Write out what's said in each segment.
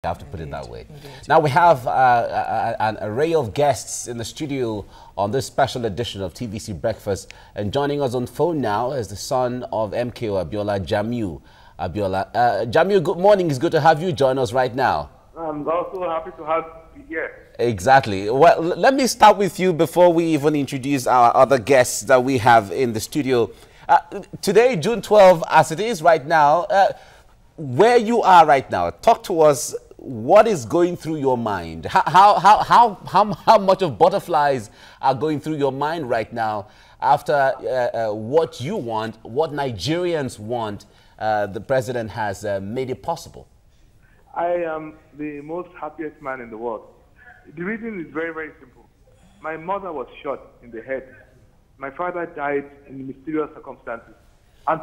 You have to put it that way. Now we have an array of guests in the studio on this special edition of TVC Breakfast, and joining us on phone now is the son of MKO Abiola, Jamiu Abiola. Jamiu, good morning. It's good to have you join us right now. I'm also happy to have you here. Exactly. Well, let me start with you before we even introduce our other guests that we have in the studio. Today, June 12, as it is right now, where you are right now, talk to us. What is going through your mind? How much of butterflies are going through your mind right now after what you want, what Nigerians want, the president has made it possible? I am the most happiest man in the world. The reason is very, very simple. My mother was shot in the head. My father died in mysterious circumstances. And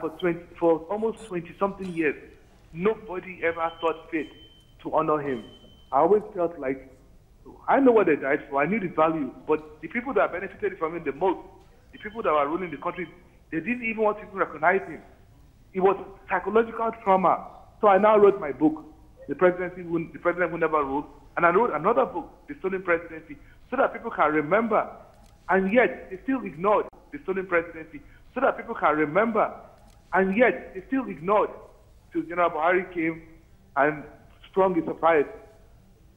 for almost 20-something years, nobody ever thought fit to honor him. I always felt like, I know what they died for, I knew the value, but the people that benefited from it the most, the people that were ruling the country, they didn't even want people to recognize him. It was psychological trauma. So I now wrote my book, The President Who Never Ruled, and I wrote another book, The Stolen Presidency, so that people can remember, and yet they still ignored the stolen presidency, so that people can remember, and yet they still ignored till General Buhari came and sprung a surprise.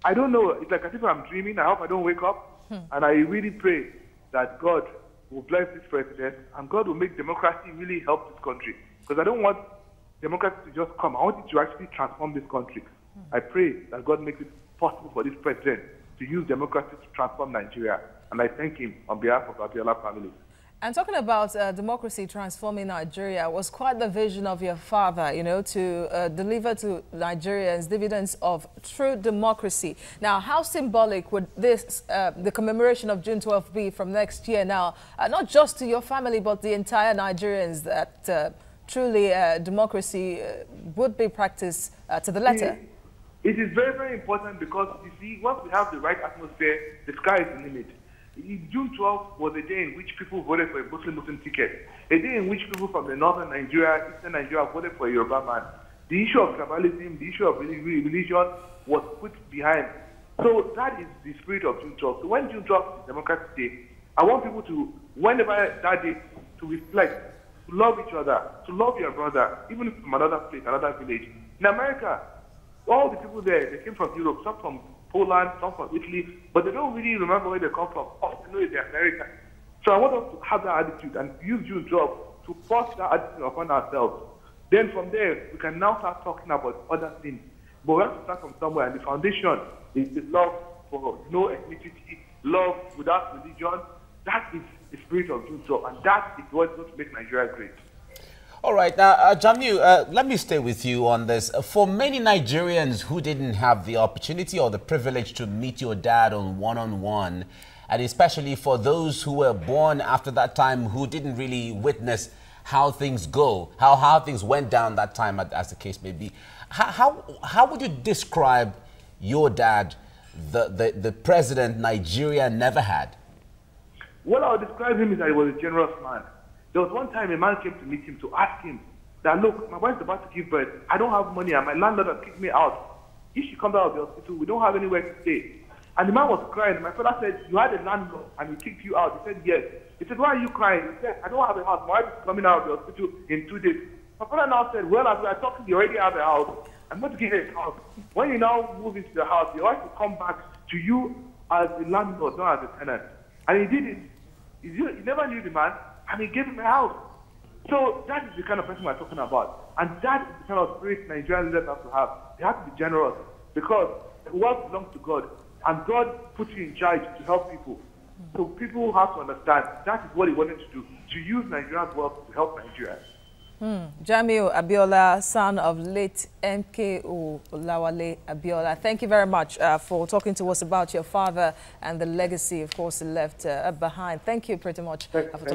I don't know, it's like as if I'm dreaming. I hope I don't wake up. And I really pray that God will bless this president and God will make democracy really help this country. Because I don't want democracy to just come. I want it to actually transform this country. I pray that God makes it possible for this president to use democracy to transform Nigeria. And I thank him on behalf of Abiola family. And talking about democracy transforming Nigeria was quite the vision of your father, you know, to deliver to Nigerians dividends of true democracy. Now, how symbolic would this, the commemoration of June 12 be from next year now, not just to your family, but the entire Nigerians, that truly democracy would be practiced to the letter? It is very, very important because, you see, once we have the right atmosphere, the sky is the limit. June 12th was a day in which people voted for a Muslim ticket, a day in which people from the northern Nigeria, eastern Nigeria voted for a Yoruba man. The issue of tribalism, the issue of religion was put behind. So that is the spirit of June 12th. So when June 12th is Democratic Day, I want people to, whenever that day, to reflect, to love each other, to love your brother, even from another place, another village. In America, all the people there, they came from Europe, some from Poland, some from Italy, but they don't really remember where they come from. Oh, they know they're American. So I want us to have that attitude and use June 12 to force that attitude upon ourselves. Then from there, we can now start talking about other things. But we have to start from somewhere, and the foundation is the love for no ethnicity, love without religion. That is the spirit of June 12, and that is what's going to make Nigeria great. All right, now, Jamiu, let me stay with you on this. For many Nigerians who didn't have the opportunity or the privilege to meet your dad on one-on-one, and especially for those who were born after that time who didn't really witness how things go, how things went down that time, as the case may be, how would you describe your dad, the president Nigeria never had? What I would describe him is that he was a generous man. There was one time a man came to meet him to ask him that, look, my wife's about to give birth. I don't have money and my landlord has kicked me out. If she comes out of the hospital, we don't have anywhere to stay. And the man was crying. And my father said, you had a landlord and he kicked you out. He said, yes. He said, why are you crying? He said, I don't have a house. My wife is coming out of the hospital in 2 days. My father now said, well, as we are talking, you already have a house. I'm going to give you a house. When you now move into the house, your wife will come back to you as the landlord, not as a tenant. And he did it. He never knew the man. And he gave him a house. So that is the kind of person we're talking about. And that is the kind of spirit Nigerian leaders have to have. They have to be generous because the world belongs to God. And God put you in charge to help people. So people have to understand that is what he wanted to do, to use Nigeria's wealth to help Nigeria. Jamiu Abiola, son of late MKO Abiola. Thank you very much for talking to us about your father and the legacy, of course, he left behind. Thank you pretty much for talking.